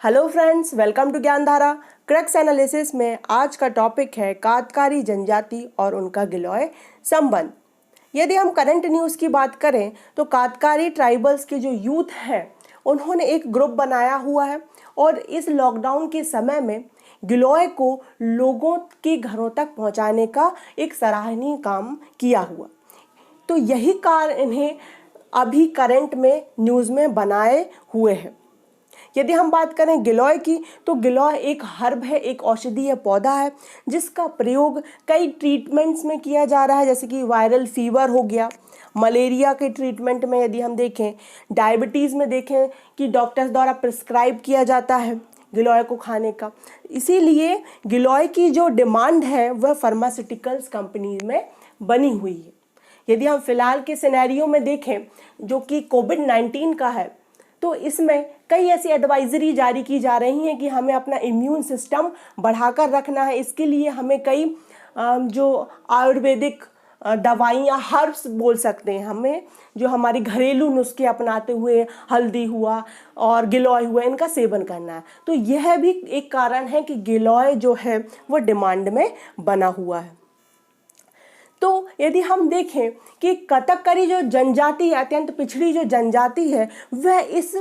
Hello friends, welcome to Gyandhara. Crux analysis में आज का टॉपिक है कातकारी जनजाति और उनका गिलोय संबंध। यदि हम करंट न्यूज़ की बात करें तो कातकारी ट्राइबल्स के जो यूथ हैं उन्होंने एक ग्रुप बनाया हुआ है और इस लॉकडाउन के समय में गिलोय को लोगों के घरों तक पहुंचाने का एक सराहनीय काम किया हुआ। तो यही कारण इन्हें अभी करंट में न्यूज़ में बनाए हुए हैं। यदि हम बात करें गिलोय की तो गिलोय एक हर्ब है, एक औषधीय पौधा है जिसका प्रयोग कई ट्रीटमेंट्स में किया जा रहा है, जैसे कि वायरल फीवर हो गया, मलेरिया के ट्रीटमेंट में यदि हम देखें, डायबिटीज़ में देखें कि डॉक्टर्स द्वारा प्रिस्क्राइब किया जाता है गिलोय को खाने का। इसीलिए गिलोय की जो डिमांड है वह फार्मास्यूटिकल्स कंपनी में बनी हुई है। यदि हम फिलहाल के सिनेरियो में देखें जो कि कोविड-19 का है, तो इसमें कई ऐसी एडवाइजरी जारी की जा रही हैं कि हमें अपना इम्यून सिस्टम बढ़ाकर रखना है। इसके लिए हमें कई जो आयुर्वेदिक दवाइयाँ, हर्ब्स बोल सकते हैं, हमें जो हमारी घरेलू नुस्खे अपनाते हुए हल्दी हुआ और गिलोय हुआ, इनका सेवन करना है। तो यह भी एक कारण है कि गिलोय जो है वो डिमांड में बना हुआ है। तो यदि हम देखें कि कथकली जो जनजाति है, अत्यंत पिछड़ी जो जनजाति है, वह इस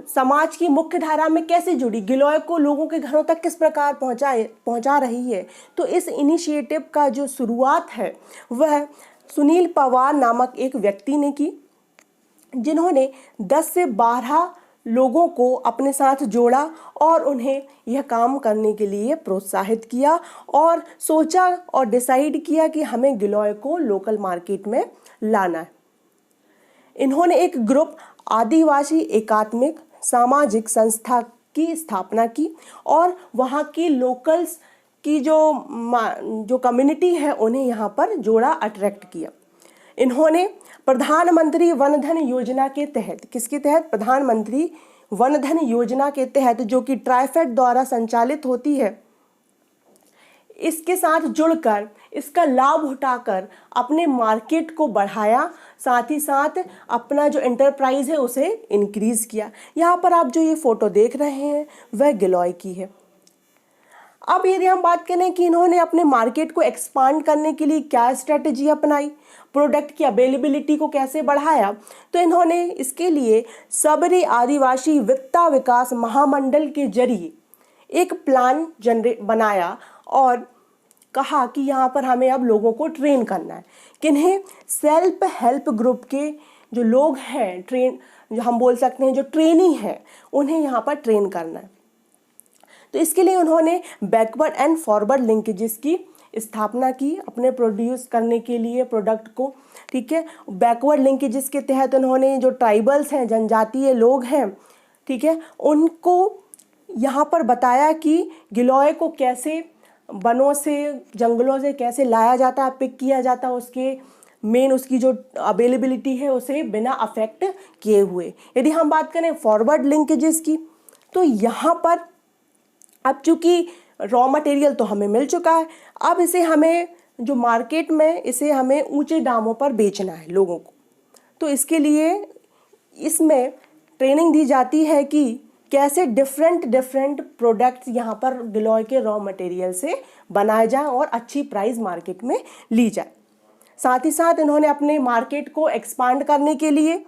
समाज की मुख्य धारा में कैसे जुड़ी, गिलोय को लोगों के घरों तक किस प्रकार पहुंचा रही है। तो इस इनिशिएटिव का जो शुरुआत है वह सुनील पवार नामक एक व्यक्ति ने की, जिन्होंने 10 से 12 लोगों को अपने साथ जोड़ा और उन्हें यह काम करने के लिए प्रोत्साहित किया और सोचा और डिसाइड किया कि हमें गिलोय को लोकल मार्केट में लाना है। इन्होंने एक ग्रुप आदिवासी एकात्मिक सामाजिक संस्था की स्थापना की और वहाँ की लोकल्स की जो कम्युनिटी है उन्हें यहाँ पर जोड़ा, अट्रैक्ट किया। इन्होंने प्रधानमंत्री वन धन योजना के तहत, किसके तहत? प्रधानमंत्री वन धन योजना के तहत, जो कि ट्राइफेड द्वारा संचालित होती है, इसके साथ जुड़कर इसका लाभ उठाकर अपने मार्केट को बढ़ाया, साथ ही साथ अपना जो एंटरप्राइज है उसे इंक्रीज किया। यहाँ पर आप जो ये फोटो देख रहे हैं वह गिलोय की है। अब यदि हम बात करें कि इन्होंने अपने मार्केट को एक्सपांड करने के लिए क्या स्ट्रेटजी अपनाई, प्रोडक्ट की अवेलेबिलिटी को कैसे बढ़ाया, तो इन्होंने इसके लिए सबरी आदिवासी वित्ता विकास महामंडल के जरिए एक प्लान बनाया और कहा कि यहाँ पर हमें अब लोगों को ट्रेन करना है। किन्हें? सेल्फ हेल्प ग्रुप के जो लोग हैं, जो हम बोल सकते हैं जो ट्रेनी हैं, उन्हें यहाँ पर ट्रेन करना है। तो इसके लिए उन्होंने बैकवर्ड एंड फॉरवर्ड लिंकेजेस की स्थापना की अपने प्रोड्यूस करने के लिए प्रोडक्ट को। ठीक है, बैकवर्ड लिंकेजेस के तहत उन्होंने जो ट्राइबल्स हैं, जनजातीय लोग हैं, ठीक है, उनको यहाँ पर बताया कि गिलोय को कैसे वनों से, जंगलों से कैसे लाया जाता है, पिक किया जाता है, उसकी जो अवेलेबिलिटी है उसे बिना अफेक्ट किए हुए। यदि हम बात करें फॉरवर्ड लिंकेजेस की, तो यहाँ पर अब चूँकि रॉ मटेरियल तो हमें मिल चुका है, अब इसे हमें जो मार्केट में इसे हमें ऊंचे दामों पर बेचना है लोगों को। तो इसके लिए इसमें ट्रेनिंग दी जाती है कि कैसे डिफरेंट प्रोडक्ट्स यहाँ पर गिलोय के रॉ मटेरियल से बनाए जाएं और अच्छी प्राइस मार्केट में ली जाए। साथ ही साथ इन्होंने अपने मार्केट को एक्सपांड करने के लिए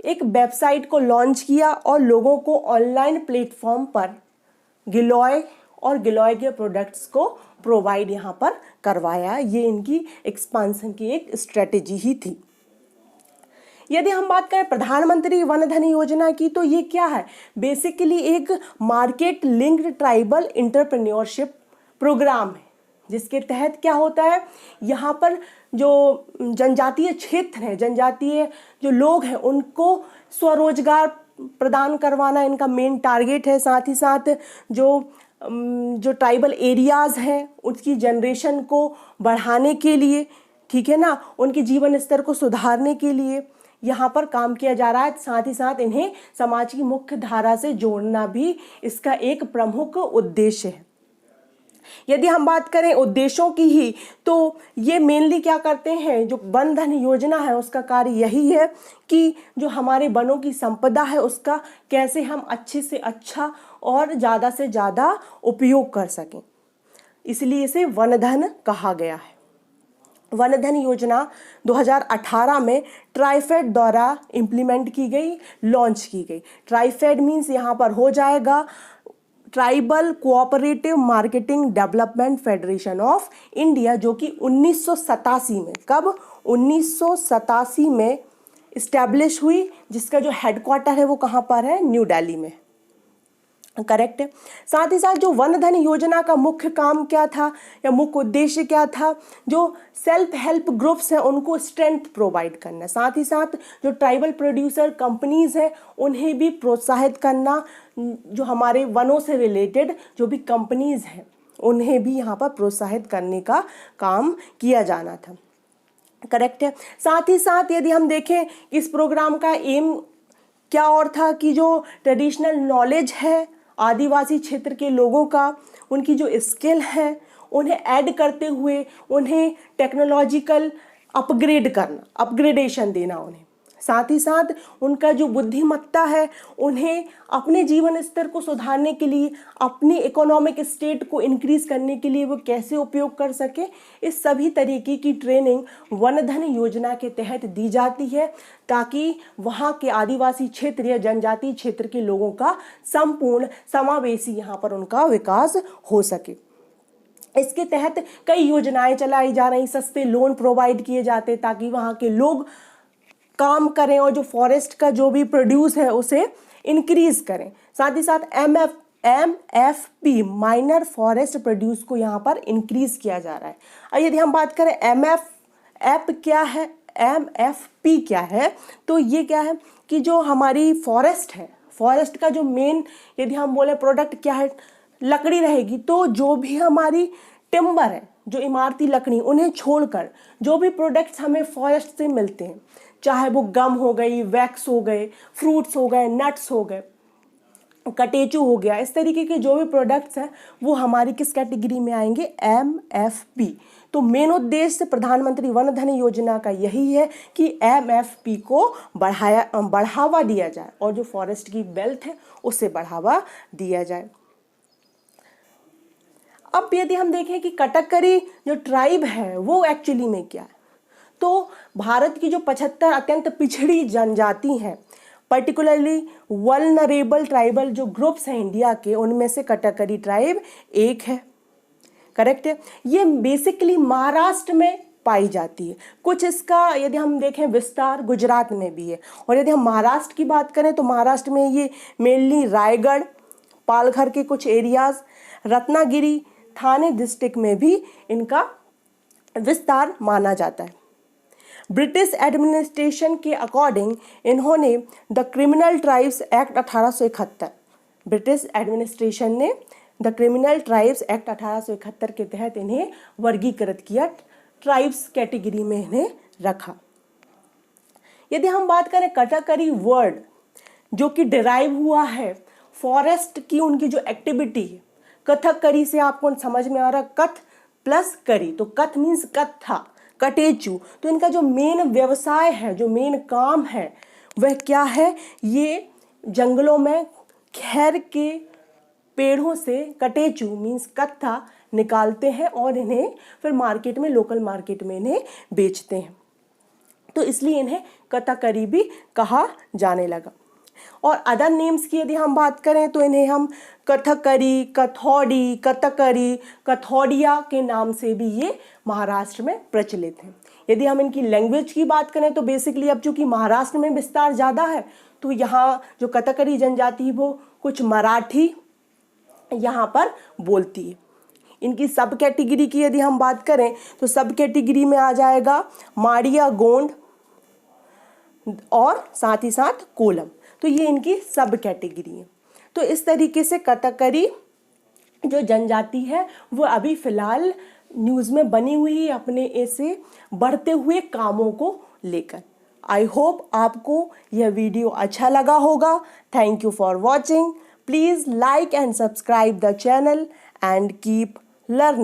एक वेबसाइट को लॉन्च किया और लोगों को ऑनलाइन प्लेटफॉर्म पर गिलोय और गिलोय के प्रोडक्ट्स को प्रोवाइड यहाँ पर करवाया। ये इनकी एक्सपांसन की एक स्ट्रेटेजी ही थी। यदि हम बात करें प्रधानमंत्री वन धन योजना की, तो ये क्या है? बेसिकली एक market linked tribal entrepreneurship program है, जिसके तहत क्या होता है, यहाँ पर जो जनजातीय क्षेत्र हैं, जनजातीय जो लोग हैं, उनको स्वरोजगार प्रदान करवाना इनका मेन टारगेट है। साथ ही साथ जो ट्राइबल एरियाज़ हैं उसकी जनरेशन को बढ़ाने के लिए, ठीक है ना, उनके जीवन स्तर को सुधारने के लिए यहाँ पर काम किया जा रहा है। साथ ही साथ इन्हें समाज की मुख्य धारा से जोड़ना भी इसका एक प्रमुख उद्देश्य है। यदि हम बात करें उद्देश्यों की ही, तो ये मेनली क्या करते हैं, जो वन धन योजना है उसका कार्य यही है कि जो हमारे वनों की संपदा है उसका कैसे हम अच्छे से अच्छा और ज़्यादा से ज़्यादा उपयोग कर सकें, इसलिए इसे वन धन कहा गया है। वन धन योजना 2018 में ट्राइफेड द्वारा इम्प्लीमेंट की गई, लॉन्च की गई। ट्राइफेड मीन्स यहाँ पर हो जाएगा tribal cooperative marketing development federation of India, जो कि 1987 में, कब, 1987 में इस्टेब्लिश हुई, जिसका जो हेडक्वार्टर है वो कहाँ पर है, न्यू दिल्ली में। करेक्ट है। साथ ही साथ जो वन धन योजना का मुख्य काम क्या था या मुख्य उद्देश्य क्या था, जो सेल्फ हेल्प ग्रुप्स हैं उनको स्ट्रेंथ प्रोवाइड करना, साथ ही साथ जो ट्राइबल प्रोड्यूसर कंपनीज हैं उन्हें भी प्रोत्साहित करना, जो हमारे वनों से रिलेटेड जो भी कंपनीज हैं उन्हें भी यहाँ पर प्रोत्साहित करने का काम किया जाना था। करेक्ट है। साथ ही साथ यदि हम देखें इस प्रोग्राम का एम क्या और था कि जो ट्रेडिशनल नॉलेज है आदिवासी क्षेत्र के लोगों का, उनकी जो स्किल है उन्हें ऐड करते हुए उन्हें टेक्नोलॉजिकल अपग्रेड करना, अपग्रेडेशन देना उन्हें, साथ ही साथ उनका जो बुद्धिमत्ता है उन्हें अपने जीवन स्तर को सुधारने के लिए, अपनी इकोनॉमिक स्टेट को इंक्रीज करने के लिए वो कैसे उपयोग कर सके, इस सभी तरीके की ट्रेनिंग वन धन योजना के तहत दी जाती है, ताकि वहाँ के आदिवासी क्षेत्र या जनजातीय क्षेत्र के लोगों का संपूर्ण समावेशी यहाँ पर उनका विकास हो सके। इसके तहत कई योजनाएं चलाई जा रही, सस्ते लोन प्रोवाइड किए जाते ताकि वहाँ के लोग काम करें और जो फॉरेस्ट का जो भी प्रोड्यूस है उसे इंक्रीज करें। साथ ही साथ MFP माइनर फॉरेस्ट प्रोड्यूस को यहाँ पर इंक्रीज किया जा रहा है। और यदि हम बात करें MFP क्या है, MFP क्या है, तो ये क्या है कि जो हमारी फॉरेस्ट है, फॉरेस्ट का जो मेन यदि हम बोले प्रोडक्ट क्या है, लकड़ी रहेगी, तो जो भी हमारी टिम्बर है, जो इमारती लकड़ी, उन्हें छोड़कर जो भी प्रोडक्ट्स हमें फॉरेस्ट से मिलते हैं, चाहे वो गम हो गई, वैक्स हो गए, फ्रूट्स हो गए, नट्स हो गए, कटेचू हो गया, इस तरीके के जो भी प्रोडक्ट्स हैं वो हमारी किस कैटेगरी में आएंगे, MFP। तो मेन उद्देश्य प्रधानमंत्री वन धन योजना का यही है कि MFP को बढ़ावा दिया जाए और जो फॉरेस्ट की वेल्थ है उसे बढ़ावा दिया जाए। अब यदि हम देखें कि कटकरी जो ट्राइब है वो एक्चुअली में क्या है, तो भारत की जो 75 अत्यंत पिछड़ी जनजाति हैं, पर्टिकुलरली वल्नरेबल ट्राइबल जो ग्रुप्स हैं इंडिया के, उनमें से कटकरी ट्राइब एक है। करेक्ट है। ये बेसिकली महाराष्ट्र में पाई जाती है। कुछ इसका यदि हम देखें विस्तार गुजरात में भी है, और यदि हम महाराष्ट्र की बात करें तो महाराष्ट्र में ये मेनली रायगढ़, पालघर के कुछ एरियाज, रत्नागिरी, थाने डिस्ट्रिक्ट में भी इनका विस्तार माना जाता है। ब्रिटिश एडमिनिस्ट्रेशन के अकॉर्डिंग इन्होंने the criminal tribes act 1871, British administration ने द क्रिमिनल ट्राइब्स एक्ट 1871 के तहत इन्हें वर्गीकृत किया, ट्राइब्स कैटेगरी में इन्हें रखा। यदि हम बात करें कटकरी वर्ड जो कि डिराइव हुआ है फॉरेस्ट की उनकी जो एक्टिविटी है, कथक करी से आपको समझ में आ रहा, कथ प्लस करी, तो कथ मीन्स कत्था, कटेचू, तो इनका जो मेन व्यवसाय है, जो मेन काम है वह क्या है, ये जंगलों में खैर के पेड़ों से कटेचू मीन्स कत्था निकालते हैं और इन्हें फिर मार्केट में, लोकल मार्केट में इन्हें बेचते हैं, तो इसलिए इन्हें कथकरी भी कहा जाने लगा। और अदर नेम्स की यदि हम बात करें तो इन्हें हम कथकरी, कथौड़ी, कतकरी, कथौड़िया के नाम से भी ये महाराष्ट्र में प्रचलित हैं। यदि हम इनकी लैंग्वेज की बात करें तो बेसिकली अब चूंकि महाराष्ट्र में विस्तार ज़्यादा है तो यहाँ जो कथकरी जनजाति वो कुछ मराठी यहाँ पर बोलती है। इनकी सब कैटेगरी की यदि हम बात करें तो सब कैटेगरी में आ जाएगा माड़िया, गोंड और साथ ही साथ कोलम, तो ये इनकी सब कैटेगरी है। तो इस तरीके से कथकरी जो जनजाति है वो अभी फ़िलहाल न्यूज़ में बनी हुई है अपने ऐसे बढ़ते हुए कामों को लेकर। आई होप आपको यह वीडियो अच्छा लगा होगा। Thank you for watching. Please like and subscribe the channel and keep learning.